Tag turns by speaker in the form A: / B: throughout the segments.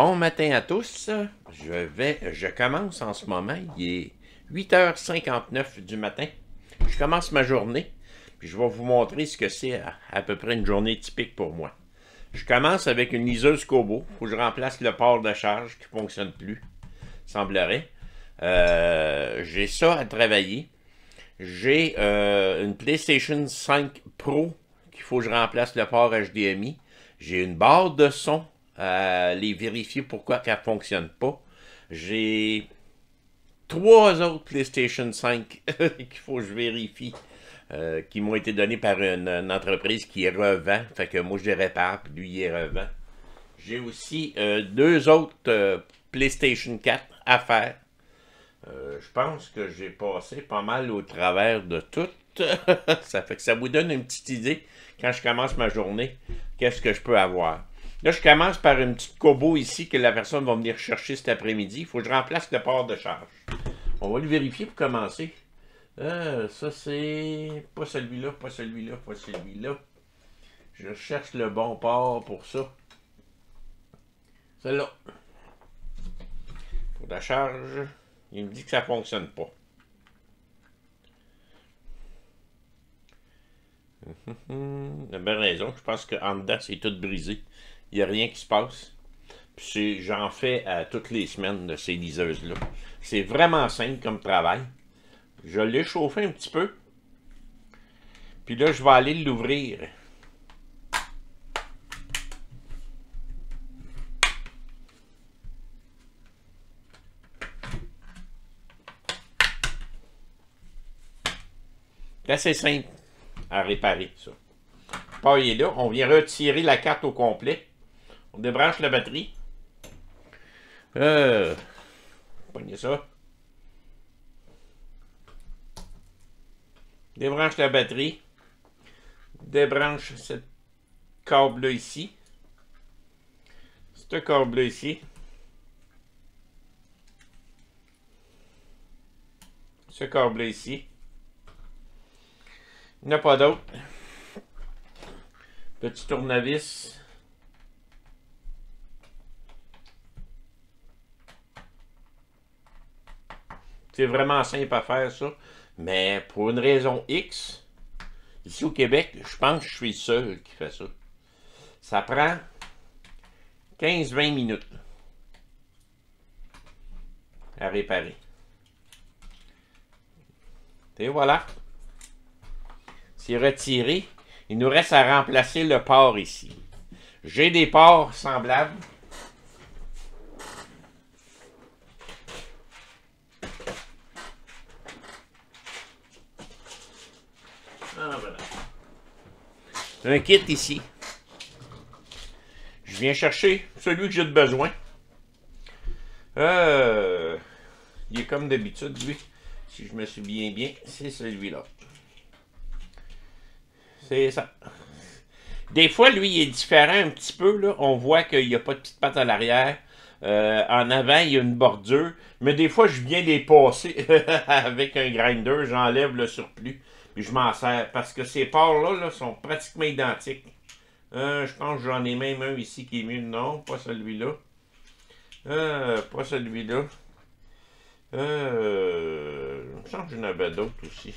A: Bon matin à tous. Je commence en ce moment. Il est 8h59 du matin. Je commence ma journée. Puis je vais vous montrer ce que c'est à peu près une journée typique pour moi. Je commence avec une liseuse Kobo. Il faut que je remplace le port de charge qui ne fonctionne plus, semblerait. J'ai ça à travailler. J'ai une PlayStation 5 Pro qu'il faut que je remplace le port HDMI. J'ai une barre de son à aller vérifier pourquoi elle ne fonctionne pas. J'ai 3 autres PlayStation 5 qu'il faut que je vérifie, qui m'ont été donnés par une entreprise qui est revend. Fait que moi, je les répare, puis lui, il est revend. J'ai aussi 2 autres PlayStation 4 à faire. Je pense que j'ai passé pas mal au travers de tout. Ça fait que ça vous donne une petite idée, quand je commence ma journée, qu'est-ce que je peux avoir. Là, je commence par une petite Kobo ici que la personne va venir chercher cet après-midi. Il faut que je remplace le port de charge. On va le vérifier pour commencer. Ça, c'est pas celui-là, pas celui-là, pas celui-là. Je cherche le bon port pour ça. Celle-là. Pour la charge, il me dit que ça ne fonctionne pas. Il a bien raison. Je pense qu'en dedans, c'est tout brisé. Il n'y a rien qui se passe. Puis j'en fais à toutes les semaines de ces liseuses-là. C'est vraiment simple comme travail. Je l'ai chauffé un petit peu. Puis là, je vais aller l'ouvrir. C'est assez simple à réparer, ça. Le port est là. On vient retirer la carte au complet. On débranche la batterie. Pognez ça. Débranche la batterie. Débranche ce câble-là ici. Ce câble-là ici. Ce câble-là ici. Il n'y en a pas d'autre. Petit tournevis. C'est vraiment simple à faire ça. Mais pour une raison X, ici au Québec, je pense que je suis le seul qui fait ça. Ça prend 15-20 minutes à réparer. Et voilà. C'est retiré. Il nous reste à remplacer le port ici. J'ai des ports semblables. Ah, voilà. Un kit ici. Je viens chercher celui que j'ai de besoin. Il est comme d'habitude, lui. Si je me souviens bien, c'est celui-là. C'est ça. Des fois, lui, il est différent un petit peu. Là. On voit qu'il n'y a pas de petite patte à l'arrière. En avant, il y a une bordure. Mais des fois, je viens les passer avec un grinder. J'enlève le surplus. Puis je m'en sers. Parce que ces ports-là sont pratiquement identiques. Je pense que j'en ai même un ici qui est mieux. Non, pas celui-là. Pas celui-là. Il me semble que j'en avais d'autres aussi.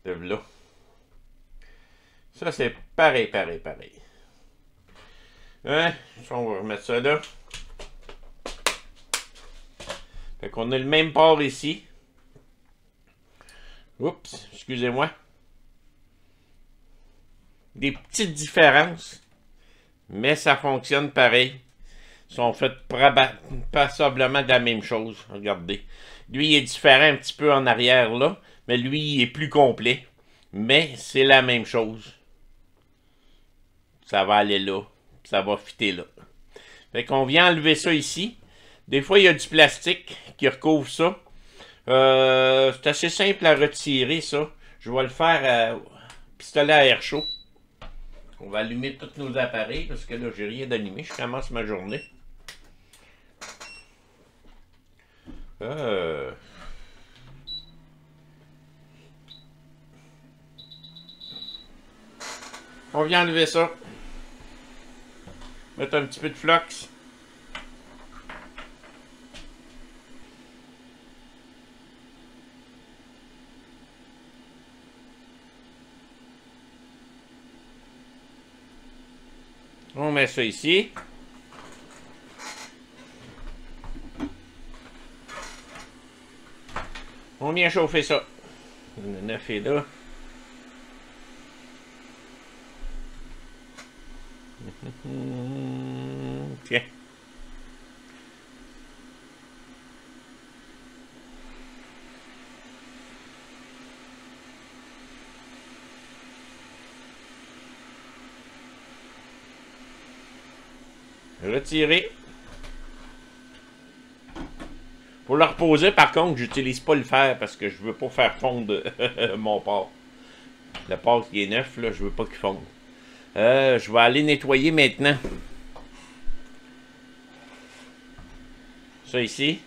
A: De là. Ça, c'est pareil. Hein? On va remettre ça là. Fait qu'on a le même port ici. Oups, excusez-moi. Des petites différences. Mais ça fonctionne pareil. Ils sont faits passablement de la même chose. Regardez. Lui, il est différent un petit peu en arrière là. Mais lui, il est plus complet. Mais c'est la même chose. Ça va aller là. Ça va fitter là. Fait qu'on vient enlever ça ici. Des fois, il y a du plastique qui recouvre ça. C'est assez simple à retirer, ça. Je vais le faire à pistolet à air chaud. On va allumer tous nos appareils parce que là, j'ai rien d'allumé. Je commence ma journée. On vient enlever ça. Mettre un petit peu de flox. On met ça ici. On vient chauffer ça. Le 9 est là. Tiens. Retirer. Pour le reposer, par contre, j'utilise pas le fer parce que je veux pas faire fondre mon porc. Le porc qui est neuf, là, je veux pas qu'il fonde. Je vais aller nettoyer maintenant. Ça ici.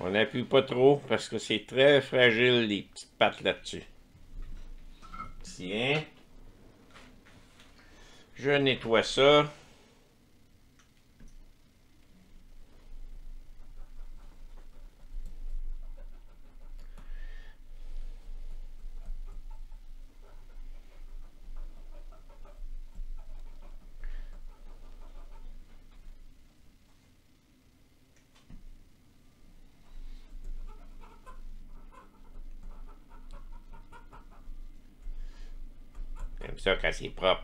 A: On n'appuie pas trop parce que c'est très fragile les petites pattes là-dessus. Tiens. Je nettoie ça. Comme ça quand c'est propre.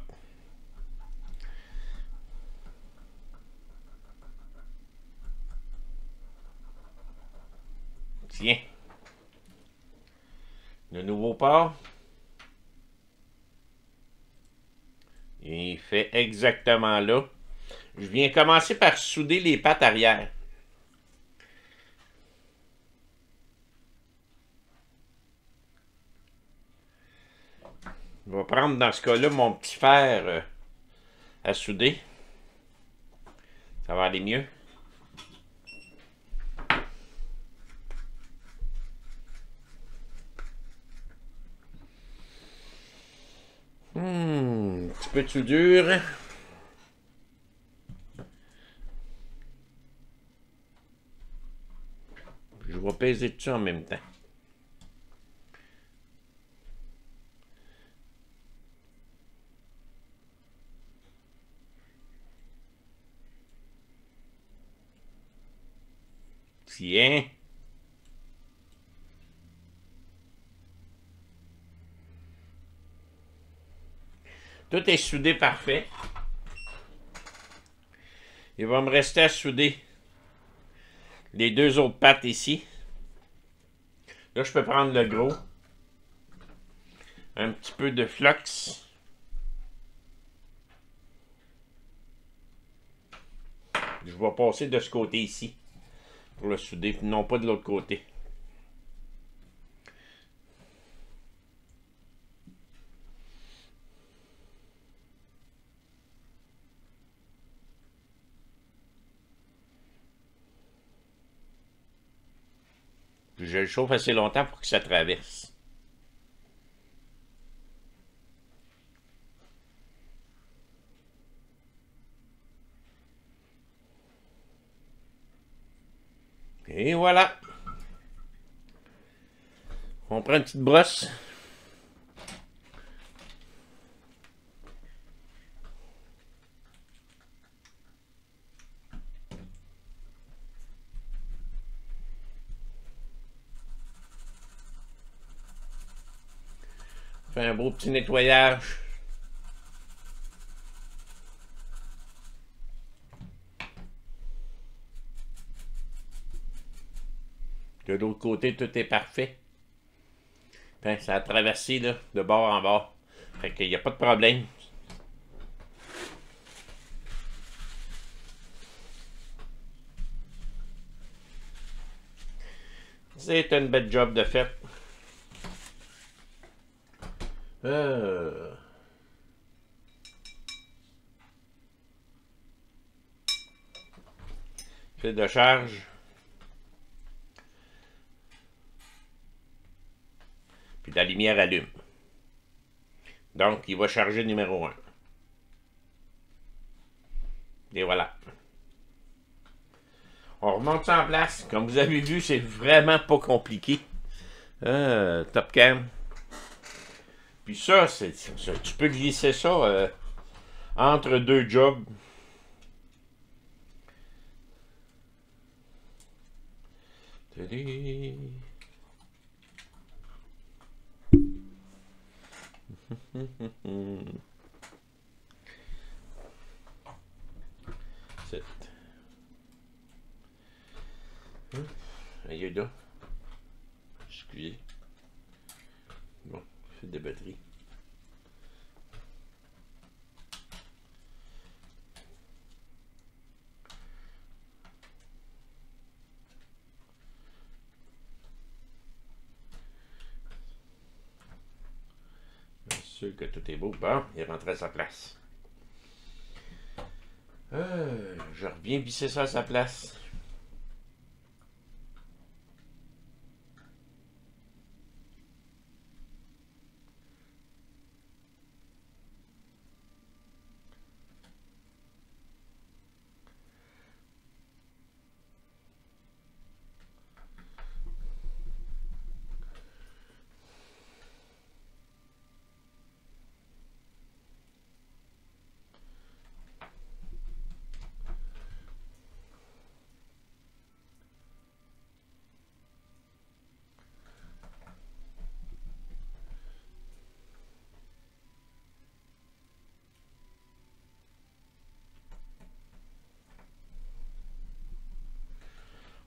A: Tiens. Le nouveau porc. Il fait exactement là. Je viens commencer par souder les pattes arrière. Je vais prendre dans ce cas-là mon petit fer à souder. Ça va aller mieux. Un petit peu de soudure. Je vais peser tout ça en même temps. Tiens. Tout est soudé parfait. Il va me rester à souder les deux autres pattes ici. Là, je peux prendre le gros. Un petit peu de flox. Je vais passer de ce côté ici pour le souder, non pas de l'autre côté. Puis je le chauffe assez longtemps pour que ça traverse. Et voilà. On prend une petite brosse. On fait un beau petit nettoyage. De l'autre côté, tout est parfait. Hein, ça a traversé là, de bord en bord. Fait qu'il n'y a pas de problème. C'est une belle job de fait. Fil de charge. Puis la lumière allume. Donc, il va charger numéro 1. Et voilà. On remonte ça en place. Comme vous avez vu, c'est vraiment pas compliqué. Top cam. Puis ça, tu peux glisser ça entre deux jobs. C'est... Aïe là. Excusez. Bon, fil de batterie. Sûr que tout est beau. Bon, il est rentré à sa place. Je reviens visser ça à sa place.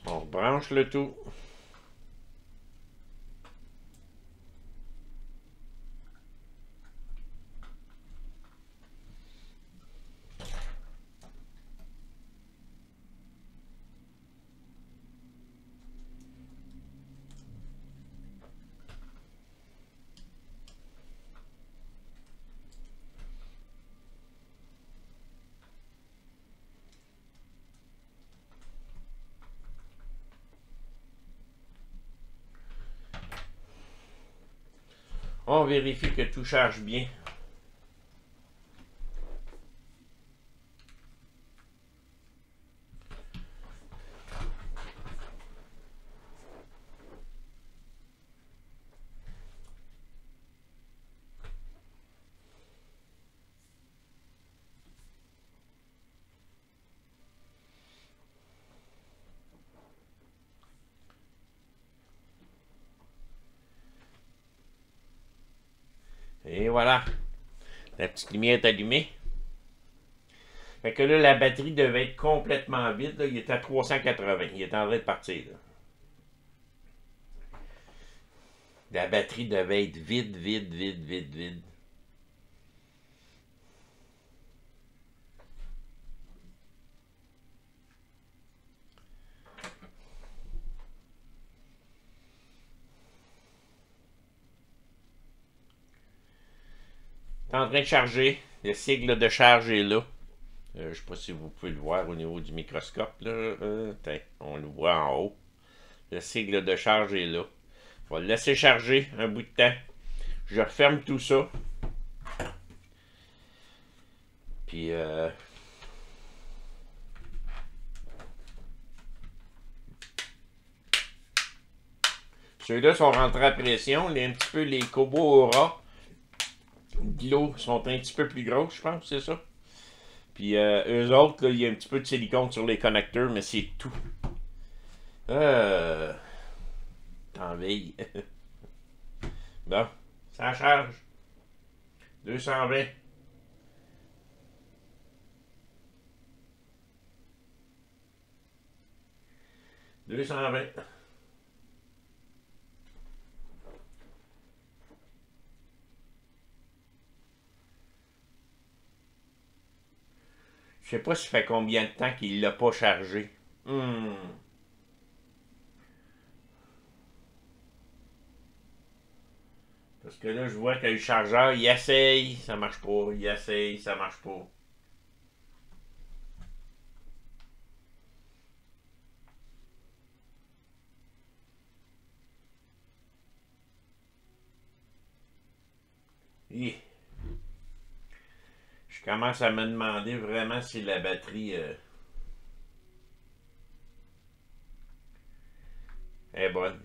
A: On branche le tout. On vérifie que tout charge bien. Et voilà. La petite lumière est allumée. Fait que là, la batterie devait être complètement vide. Là. Il est à 380. Il est en train de partir. Là. La batterie devait être vide, vide, vide, vide, vide. C'est en train de charger. Le sigle de charge est là. Je ne sais pas si vous pouvez le voir au niveau du microscope. Là. On le voit en haut. Le sigle de charge est là. On va le laisser charger un bout de temps. Je referme tout ça. Puis ceux-là sont rentrés à pression. Un petit peu les Kobo Aura de l'eau sont un petit peu plus grosses, je pense, c'est ça. Puis eux autres, là, il y a un petit peu de silicone sur les connecteurs, mais c'est tout. T'en veilles. Bon, ça charge. 220. 220. sais pas ça fait combien de temps qu'il l'a pas chargé. Parce que là, je vois que le chargeur, il essaye, ça marche pas. Il essaye, ça marche pas. Je commence à me demander vraiment si la batterie est bonne.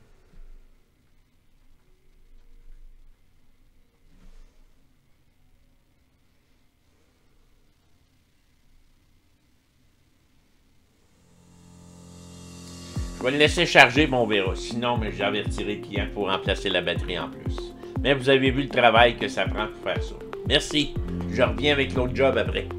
A: Je vais le laisser charger, bon, on verra. Sinon, mais j'avertirai le client pour remplacer la batterie en plus. Mais vous avez vu le travail que ça prend pour faire ça. Merci. Je reviens avec l'autre job après.